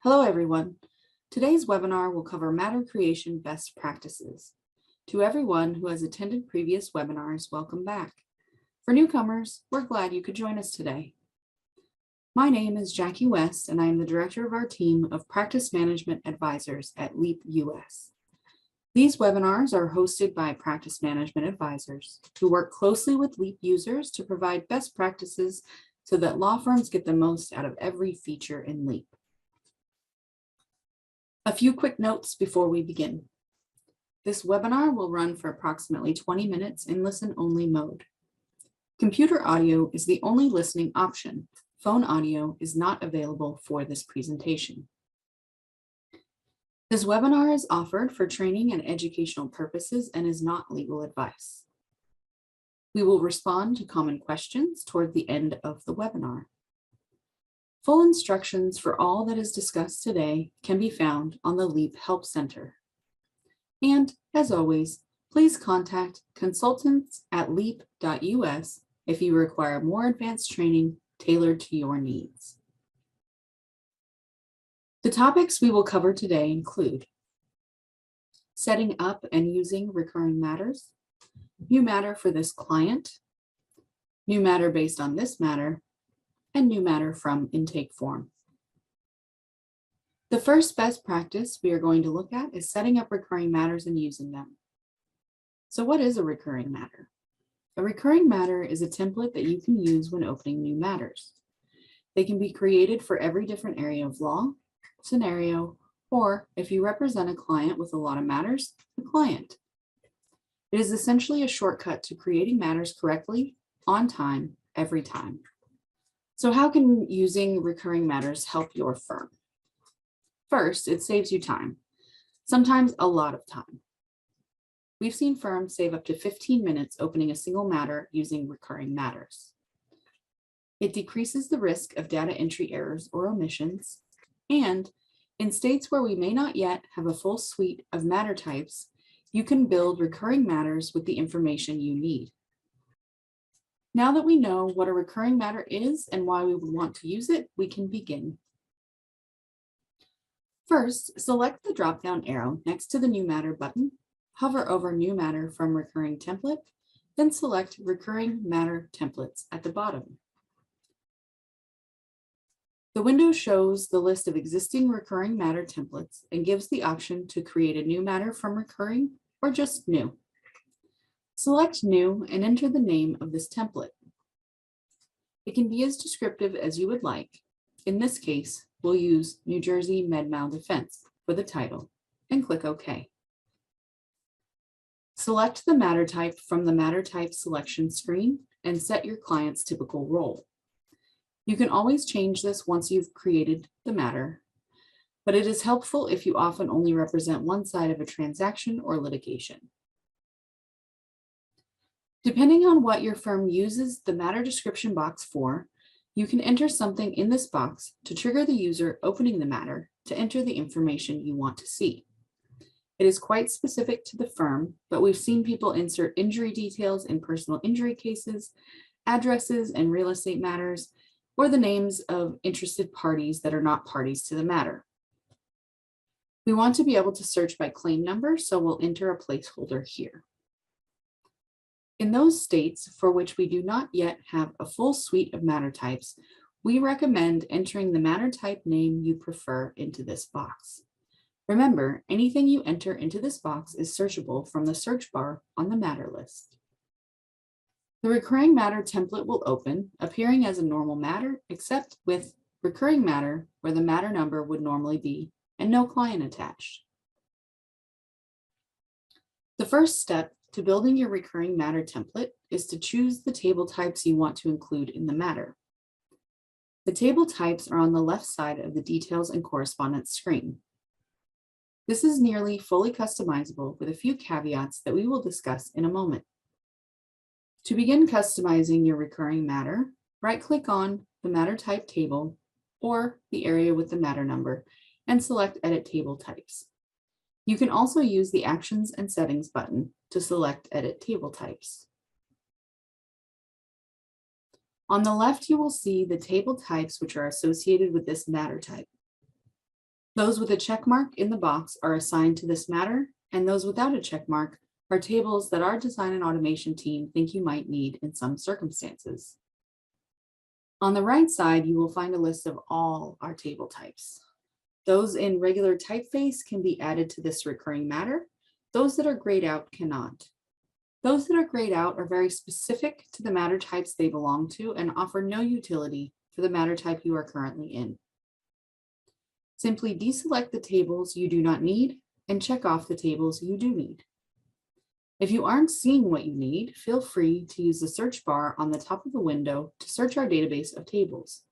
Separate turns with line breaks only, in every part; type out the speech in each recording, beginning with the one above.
Hello, everyone. Today's webinar will cover matter creation best practices. To everyone who has attended previous webinars, welcome back. For newcomers, we're glad you could join us today. My name is Jackie West, and I am the director of our team of Practice Management Advisors at LEAP US. These webinars are hosted by Practice Management Advisors who work closely with LEAP users to provide best practices so that law firms get the most out of every feature in LEAP. A few quick notes before we begin. This webinar will run for approximately 20 minutes in listen-only mode. Computer audio is the only listening option. Phone audio is not available for this presentation. This webinar is offered for training and educational purposes and is not legal advice. We will respond to common questions toward the end of the webinar. Full instructions for all that is discussed today can be found on the LEAP Help Center. And as always, please contact consultants at leap.us if you require more advanced training tailored to your needs. The topics we will cover today include setting up and using recurring matters, new matter for this client, new matter based on this matter, and new matter from intake form. The first best practice we are going to look at is setting up recurring matters and using them. So what is a recurring matter? A recurring matter is a template that you can use when opening new matters. They can be created for every different area of law, scenario, or if you represent a client with a lot of matters, a client. It is essentially a shortcut to creating matters correctly, on time, every time. So how can using recurring matters help your firm? First, it saves you time, sometimes a lot of time. We've seen firms save up to 15 minutes opening a single matter using recurring matters. It decreases the risk of data entry errors or omissions, and in states where we may not yet have a full suite of matter types, you can build recurring matters with the information you need. Now that we know what a recurring matter is and why we would want to use it, we can begin. First, select the drop-down arrow next to the New Matter button, hover over New Matter from Recurring Template, then select Recurring Matter Templates at the bottom. The window shows the list of existing recurring matter templates and gives the option to create a new matter from recurring or just new. Select New and enter the name of this template. It can be as descriptive as you would like. In this case, we'll use New Jersey Med-Mal Defense for the title and click OK. Select the matter type from the matter type selection screen and set your client's typical role. You can always change this once you've created the matter, but it is helpful if you often only represent one side of a transaction or litigation. Depending on what your firm uses the matter description box for, you can enter something in this box to trigger the user opening the matter to enter the information you want to see. It is quite specific to the firm, but we've seen people insert injury details in personal injury cases, addresses and real estate matters, or the names of interested parties that are not parties to the matter. We want to be able to search by claim number, so we'll enter a placeholder here. In those states for which we do not yet have a full suite of matter types, we recommend entering the matter type name you prefer into this box. Remember, anything you enter into this box is searchable from the search bar on the matter list. The recurring matter template will open, appearing as a normal matter, except with recurring matter where the matter number would normally be and no client attached. The first step to building your recurring matter template is to choose the table types you want to include in the matter. The table types are on the left side of the Details and Correspondence screen. This is nearly fully customizable with a few caveats that we will discuss in a moment. To begin customizing your recurring matter, right-click on the matter type table or the area with the matter number and select Edit Table Types. You can also use the Actions and Settings button to select Edit Table Types. On the left, you will see the table types which are associated with this matter type. Those with a check mark in the box are assigned to this matter, and those without a check mark are tables that our design and automation team think you might need in some circumstances. On the right side, you will find a list of all our table types. Those in regular typeface can be added to this recurring matter. Those that are grayed out cannot. Those that are grayed out are very specific to the matter types they belong to and offer no utility for the matter type you are currently in. Simply deselect the tables you do not need and check off the tables you do need. If you aren't seeing what you need, feel free to use the search bar on the top of the window to search our database of tables.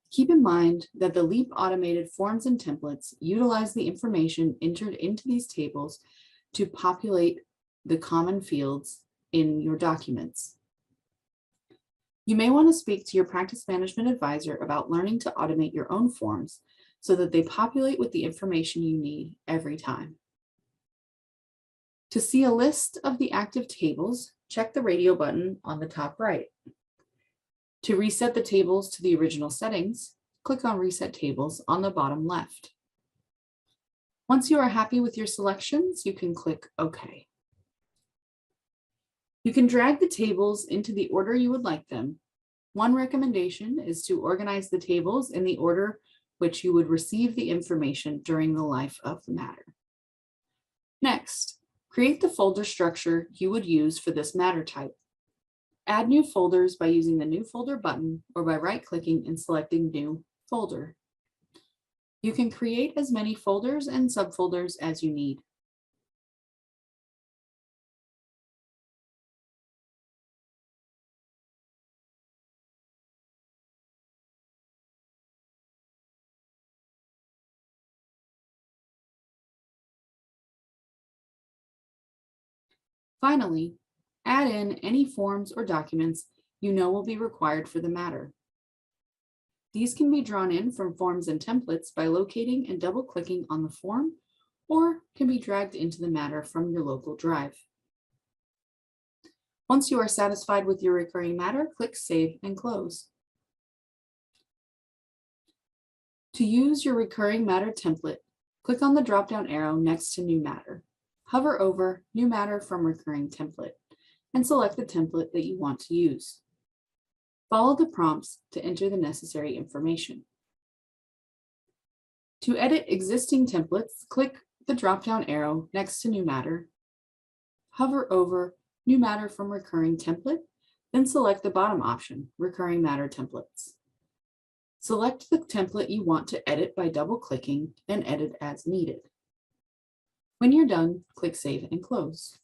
Keep in mind that the LEAP automated forms and templates utilize the information entered into these tables to populate the common fields in your documents. You may want to speak to your practice management advisor about learning to automate your own forms so that they populate with the information you need every time. To see a list of the active tables, check the radio button on the top right. To reset the tables to the original settings, click on Reset Tables on the bottom left. Once you are happy with your selections, you can click OK. You can drag the tables into the order you would like them. One recommendation is to organize the tables in the order which you would receive the information during the life of the matter. Next, create the folder structure you would use for this matter type. Add new folders by using the New Folder button or by right-clicking and selecting New Folder. You can create as many folders and subfolders as you need. Finally, add in any forms or documents you know will be required for the matter. These can be drawn in from forms and templates by locating and double-clicking on the form, or can be dragged into the matter from your local drive. Once you are satisfied with your recurring matter, click Save and Close. To use your recurring matter template, click on the drop-down arrow next to New Matter. Hover over New Matter from Recurring Template and select the template that you want to use. Follow the prompts to enter the necessary information. To edit existing templates, click the drop-down arrow next to New Matter. Hover over New Matter from Recurring Template, then select the bottom option, Recurring Matter Templates. Select the template you want to edit by double-clicking and edit as needed. When you're done, click Save and Close.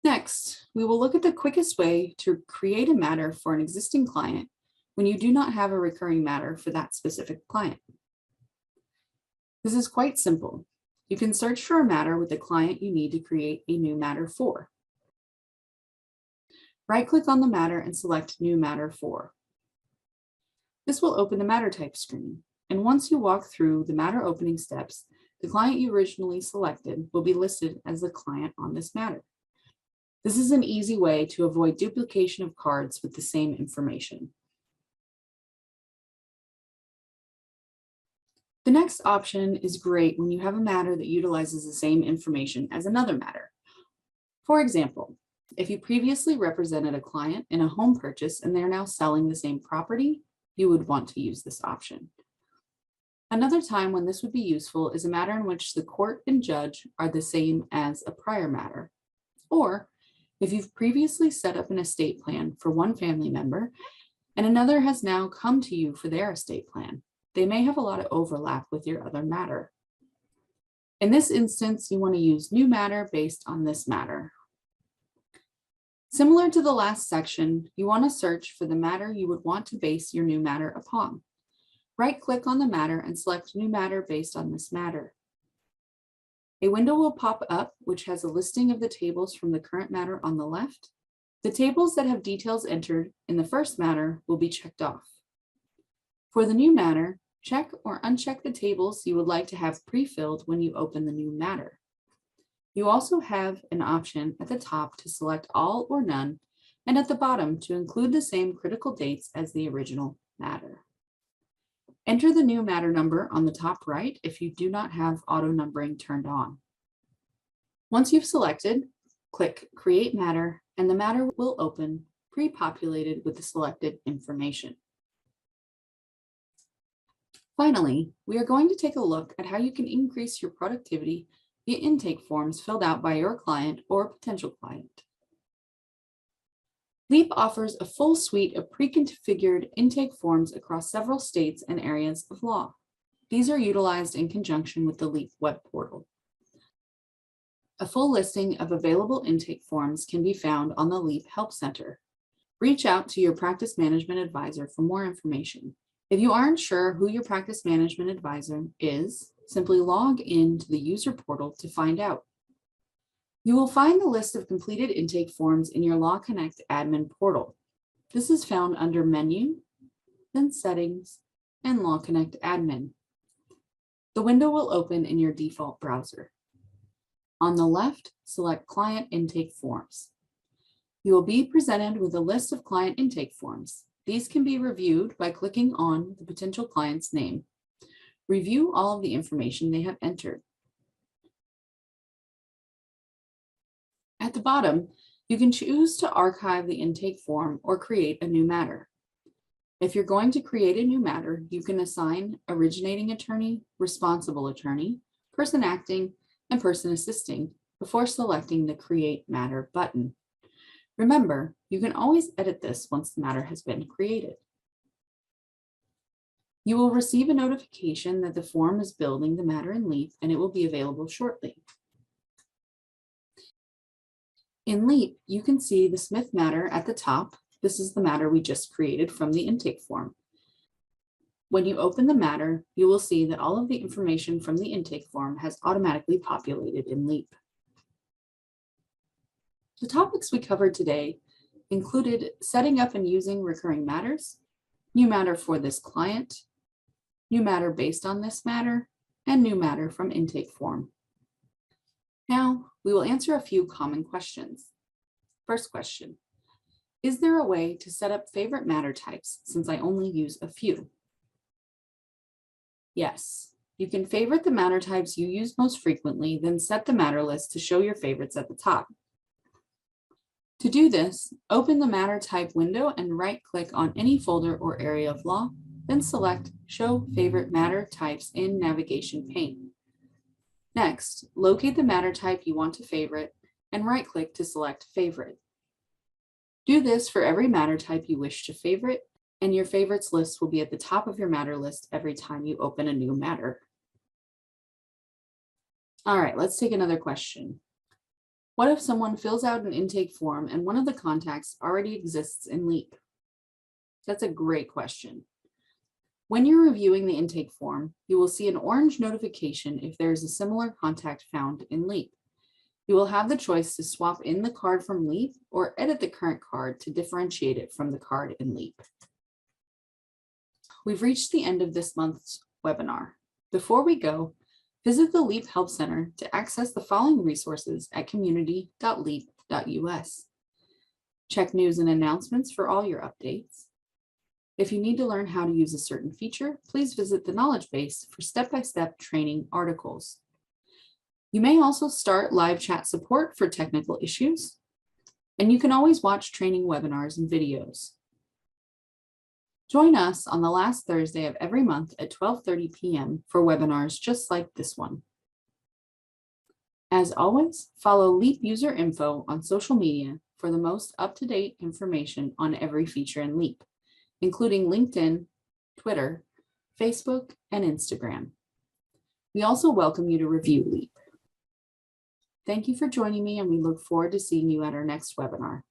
Next, we will look at the quickest way to create a matter for an existing client when you do not have a recurring matter for that specific client. This is quite simple. You can search for a matter with the client you need to create a new matter for. Right-click on the matter and select New Matter For. This will open the matter type screen, and once you walk through the matter opening steps, the client you originally selected will be listed as the client on this matter. This is an easy way to avoid duplication of cards with the same information. The next option is great when you have a matter that utilizes the same information as another matter. For example, if you previously represented a client in a home purchase and they're now selling the same property, you would want to use this option. Another time when this would be useful is a matter in which the court and judge are the same as a prior matter, or if you've previously set up an estate plan for one family member and another has now come to you for their estate plan. They may have a lot of overlap with your other matter. In this instance, you want to use New Matter based on this matter. Similar to the last section, you want to search for the matter you would want to base your new matter upon. Right-click on the matter and select New Matter based on this matter. A window will pop up which has a listing of the tables from the current matter on the left. The tables that have details entered in the first matter will be checked off. For the new matter, check or uncheck the tables you would like to have pre-filled when you open the new matter. You also have an option at the top to select all or none, and at the bottom to include the same critical dates as the original matter. Enter the new matter number on the top right if you do not have auto numbering turned on. Once you've selected, click Create Matter, and the matter will open pre-populated with the selected information. Finally, we are going to take a look at how you can increase your productivity via intake forms filled out by your client or potential client. LEAP offers a full suite of pre-configured intake forms across several states and areas of law. These are utilized in conjunction with the LEAP web portal. A full listing of available intake forms can be found on the LEAP Help Center. Reach out to your practice management advisor for more information. If you aren't sure who your practice management advisor is, simply log into the user portal to find out. You will find the list of completed intake forms in your Law Connect admin portal. This is found under Menu, then Settings, and Law Connect admin. The window will open in your default browser. On the left, select Client Intake Forms. You will be presented with a list of client intake forms. These can be reviewed by clicking on the potential client's name. Review all of the information they have entered. At the bottom, you can choose to archive the intake form or create a new matter. If you're going to create a new matter, you can assign originating attorney, responsible attorney, person acting, and person assisting before selecting the Create Matter button. Remember, you can always edit this once the matter has been created. You will receive a notification that the form is building the matter in LEAP and it will be available shortly. In LEAP, you can see the Smith matter at the top. This is the matter we just created from the intake form. When you open the matter, you will see that all of the information from the intake form has automatically populated in LEAP. The topics we covered today included setting up and using recurring matters, new matter for this client, new matter based on this matter, and new matter from intake form. Now, we will answer a few common questions. First question, is there a way to set up favorite matter types since I only use a few? Yes, you can favorite the matter types you use most frequently, then set the matter list to show your favorites at the top. To do this, open the matter type window and right-click on any folder or area of law, then select Show Favorite Matter Types in Navigation pane. Next, locate the matter type you want to favorite and right-click to select Favorite. Do this for every matter type you wish to favorite, and your favorites list will be at the top of your matter list every time you open a new matter. All right, let's take another question. What if someone fills out an intake form and one of the contacts already exists in LEAP? That's a great question. When you're reviewing the intake form, you will see an orange notification if there is a similar contact found in LEAP. You will have the choice to swap in the card from LEAP or edit the current card to differentiate it from the card in LEAP. We've reached the end of this month's webinar. Before we go, visit the LEAP Help Center to access the following resources at community.leap.us. Check news and announcements for all your updates. If you need to learn how to use a certain feature, please visit the knowledge base for step-by-step training articles. You may also start live chat support for technical issues, and you can always watch training webinars and videos. Join us on the last Thursday of every month at 12:30 p.m. for webinars just like this one. As always, follow LEAP user info on social media for the most up-to-date information on every feature in LEAP, including LinkedIn, Twitter, Facebook, and Instagram. We also welcome you to review LEAP. Thank you for joining me, and we look forward to seeing you at our next webinar.